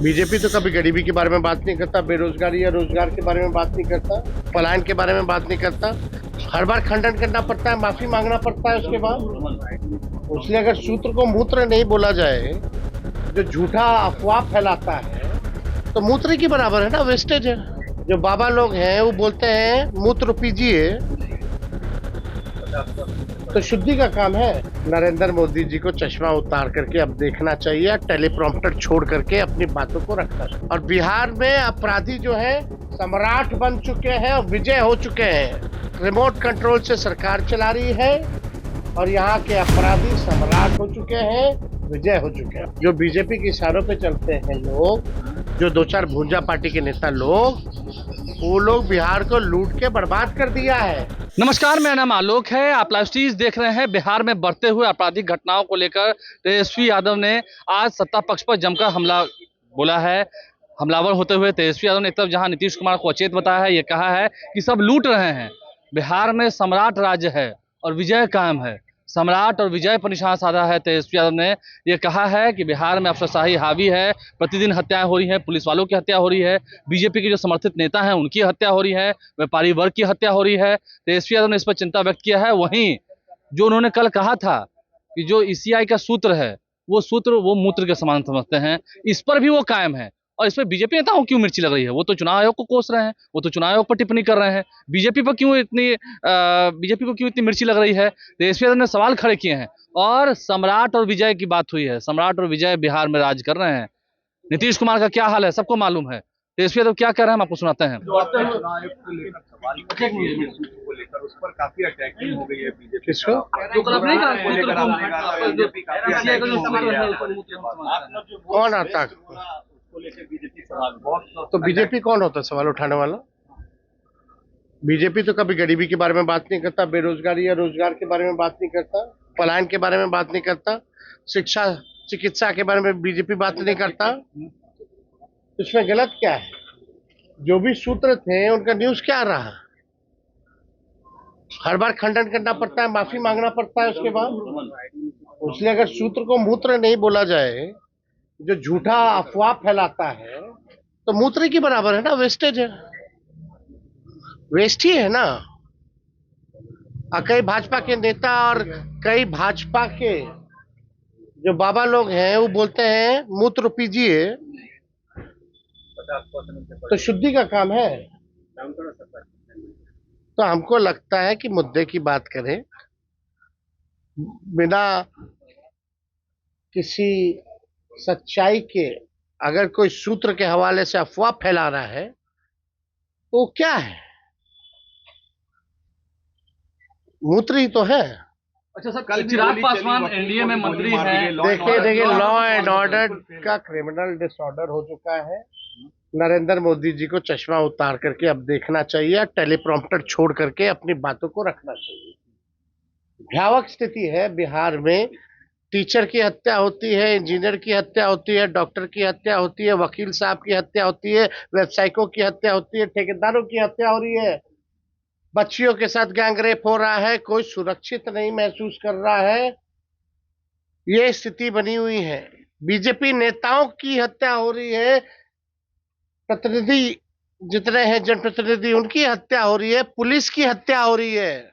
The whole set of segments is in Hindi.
बीजेपी तो कभी गरीबी के बारे में बात नहीं करता, बेरोजगारी या रोजगार के बारे में बात नहीं करता, पलायन के बारे में बात नहीं करता। हर बार खंडन करना पड़ता है, माफी मांगना पड़ता है उसके बाद। उसने अगर सूत्र को मूत्र नहीं बोला जाए, जो झूठा अफवाह फैलाता है, तो मूत्र के बराबर है ना, वेस्टेज है। जो बाबा लोग हैं वो बोलते हैं मूत्र पीजिए, तो शुद्धि का काम है। नरेंद्र मोदी जी को चश्मा उतार करके अब देखना चाहिए, टेलीप्रॉम्प्टर छोड़ करके अपनी बातों को रखना चाहिए। और बिहार में अपराधी जो है सम्राट बन चुके हैं और विजय हो चुके हैं। रिमोट कंट्रोल से सरकार चला रही है और यहाँ के अपराधी सम्राट हो चुके हैं, विजय हो चुके हैं। जो बीजेपी के इशारों पे चलते हैं लोग, जो दो चार भूंजा पार्टी के नेता लोग, वो लोग बिहार को लूट के बर्बाद कर दिया है। नमस्कार, मेरा नाम आलोक है। आप लाइव स्ट्रीम देख रहे हैं। बिहार में बढ़ते हुए आपराधिक घटनाओं को लेकर तेजस्वी यादव ने आज सत्ता पक्ष पर जमकर हमला बोला है। हमलावर होते हुए तेजस्वी यादव ने एक तरफ जहां नीतीश कुमार को अचेत बताया है, ये कहा है कि सब लूट रहे हैं, बिहार में सम्राट राज्य है और विजय कायम है। सम्राट और विजय पर निशाना साधा है तेजस्वी यादव ने। ये कहा है कि बिहार में अफसरशाही हावी है, प्रतिदिन हत्याएं हो रही हैं, पुलिस वालों की हत्या हो रही है, बीजेपी के जो समर्थित नेता हैं उनकी हत्या हो रही है, व्यापारी वर्ग की हत्या हो रही है। तेजस्वी यादव ने इस पर चिंता व्यक्त किया है। वहीं जो उन्होंने कल कहा था कि जो ईसीआई का सूत्र है वो सूत्र वो मूत्र के समान समझते हैं, इस पर भी वो कायम है। और इस पर बीजेपी नेताओं को क्यों मिर्ची लग रही है? वो तो चुनाव आयोग को कोस रहे हैं, वो तो चुनाव आयोग पर टिप्पणी कर रहे हैं। बीजेपी को क्यों इतनी मिर्ची लग रही है? तेजस्वी यादव ने सवाल खड़े किए हैं। और सम्राट और विजय की बात हुई है। सम्राट और विजय बिहार में राज कर रहे हैं। नीतीश कुमार का क्या हाल है सबको मालूम है। तेजस्वी यादव क्या कह रहे हैं हम आपको सुनाते हैं। उस पर काफी अटैकिंग हो गई है बीजेपी। किसको? कौन आता? तो बीजेपी कौन होता है सवाल उठाने वाला? बीजेपी तो कभी गरीबी के बारे में बात नहीं करता, बेरोजगारी या रोजगार के बारे में बात नहीं करता, पलायन के बारे में बात नहीं करता, शिक्षा चिकित्सा के बारे में बीजेपी बात नहीं करता। इसमें गलत क्या है? जो भी सूत्र थे उनका न्यूज क्या रहा? हर बार खंडन करना पड़ता है, माफी मांगना पड़ता है उसके बाद। उसने अगर सूत्र को मूत्र नहीं बोला जाए, जो झूठा अफवाह फैलाता है, तो मूत्र के बराबर है ना, वेस्टेज है। वेस्ट ही है ना। कई भाजपा के नेता और कई भाजपा के जो बाबा लोग हैं वो बोलते हैं मूत्र पीजिए, तो शुद्धि का काम है। तो हमको लगता है कि मुद्दे की बात करें, बिना किसी सच्चाई के अगर कोई सूत्र के हवाले से अफवाह फैला रहा है तो वो क्या है? मूत्र ही तो है। अच्छा सर, कल चिराग पासवान एनडीए में मंत्री हैं। देखिए, लॉ एंड ऑर्डर का क्रिमिनल डिसऑर्डर हो चुका है। नरेंद्र मोदी जी को चश्मा उतार करके अब देखना चाहिए, टेलीप्रॉम्प्टर छोड़ करके अपनी बातों को रखना चाहिए। भयावह स्थिति है बिहार में। टीचर की हत्या होती है, इंजीनियर की हत्या होती है, डॉक्टर की हत्या होती है, वकील साहब की हत्या होती है, व्यवसायिकों की हत्या होती है, ठेकेदारों की हत्या हो रही है, बच्चियों के साथ गैंगरेप हो रहा है, कोई सुरक्षित नहीं महसूस कर रहा है। ये स्थिति बनी हुई है। बीजेपी नेताओं की हत्या हो रही है, प्रतिनिधि जितने हैं जनप्रतिनिधि उनकी हत्या हो रही है, पुलिस की हत्या हो रही है।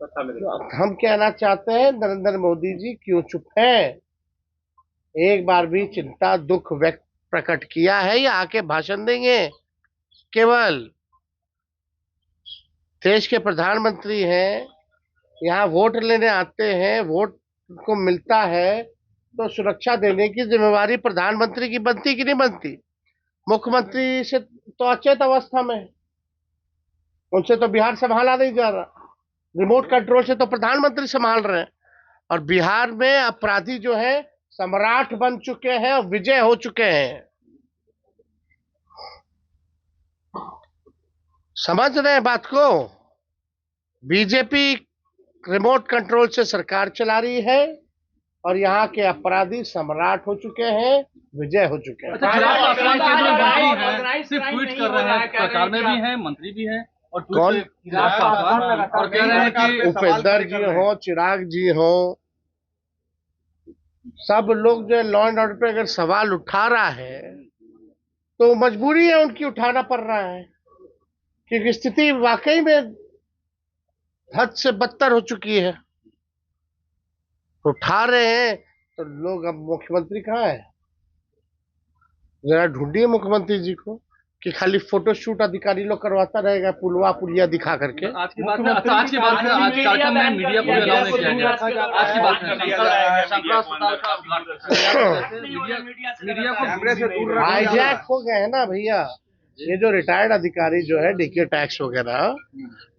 हम कहना चाहते हैं, नरेंद्र मोदी जी क्यों चुप हैं? एक बार भी चिंता दुख व्यक्त प्रकट किया है या आके भाषण देंगे? केवल देश के प्रधानमंत्री हैं, यहाँ वोट लेने आते हैं, वोट को मिलता है तो सुरक्षा देने की जिम्मेवारी प्रधानमंत्री की बनती कि नहीं बनती? मुख्यमंत्री से तो अचेत अवस्था में है, उनसे तो बिहार संभाला नहीं जा रहा। रिमोट कंट्रोल से तो प्रधानमंत्री संभाल रहे हैं। और बिहार में अपराधी जो है सम्राट बन चुके हैं और विजय हो चुके हैं। समझ रहे हैं बात को? बीजेपी रिमोट कंट्रोल से सरकार चला रही है और यहाँ के अपराधी सम्राट हो चुके हैं, विजय हो चुके हैं। चिराग पासवान केंद्रीय मंत्री हैं, सिर्फ ट्वीट कर रहे हैं, सरकार में भी हैं, मंत्री भी हैं। और कौन? चिराग पासवान और कह रहे हैं कि उपेंद्र जी हो, चिराग जी हो, सब लोग जो है लॉ एंड ऑर्डर पे अगर सवाल उठा रहा है तो मजबूरी है उनकी, उठाना पड़ रहा है, क्योंकि स्थिति वाकई में हद से बदतर हो चुकी है। तो उठा रहे हैं तो लोग, अब मुख्यमंत्री कहाँ है? जरा ढूंढिए मुख्यमंत्री जी को, कि खाली फोटोशूट अधिकारी लोग करवाता रहेगा पुलवा पुलिया दिखा करके। आज की बात है, आज कार्यक्रम में मीडिया को अलाउ नहीं किया गया। आज की बात है, शंकरा अस्पताल का उद्घाटन मीडिया को हाईजैक हो गए हैं ना भैया। ये जो रिटायर्ड अधिकारी जो है, डीके टैक्स वगैरह,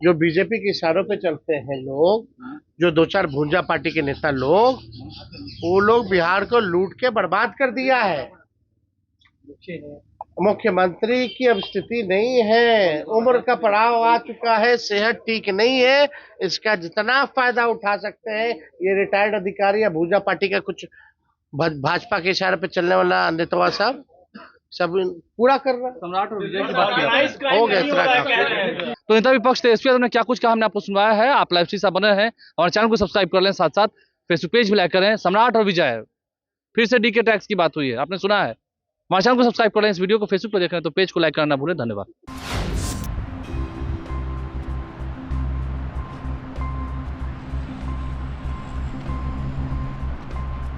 जो बीजेपी के इशारों पे चलते हैं लोग, जो दो चार भूंजा पार्टी के नेता लोग, वो लोग बिहार को लूट के बर्बाद कर दिया है। मुख्यमंत्री की अब स्थिति नहीं है, उम्र का पड़ाव आ चुका है, सेहत ठीक नहीं है। इसका जितना फायदा उठा सकते हैं ये रिटायर्ड अधिकारी या भूजा पार्टी का कुछ भाजपा के इशारे पे चलने वाला नेता साहब सब पूरा कर रहा है। सम्राट और विजय की बात की हो गया इतना काफी। तो नेता विपक्ष तेजस्वी यादव ने क्या कुछ कहा हमने आपको सुनवाया है। आप लाइव स्ट्रीम बने हैं और चैनल को सब्सक्राइब कर लें, साथ साथ फेसबुक पेज भी लाइक करें। सम्राट और विजय, फिर से डीके टैक्स की बात हुई है, आपने सुना है। हमारे चैनल को सब्सक्राइब कर लें, इस वीडियो को फेसबुक पर देख रहे हैं तो पेज को लाइक करना भूलें। धन्यवाद।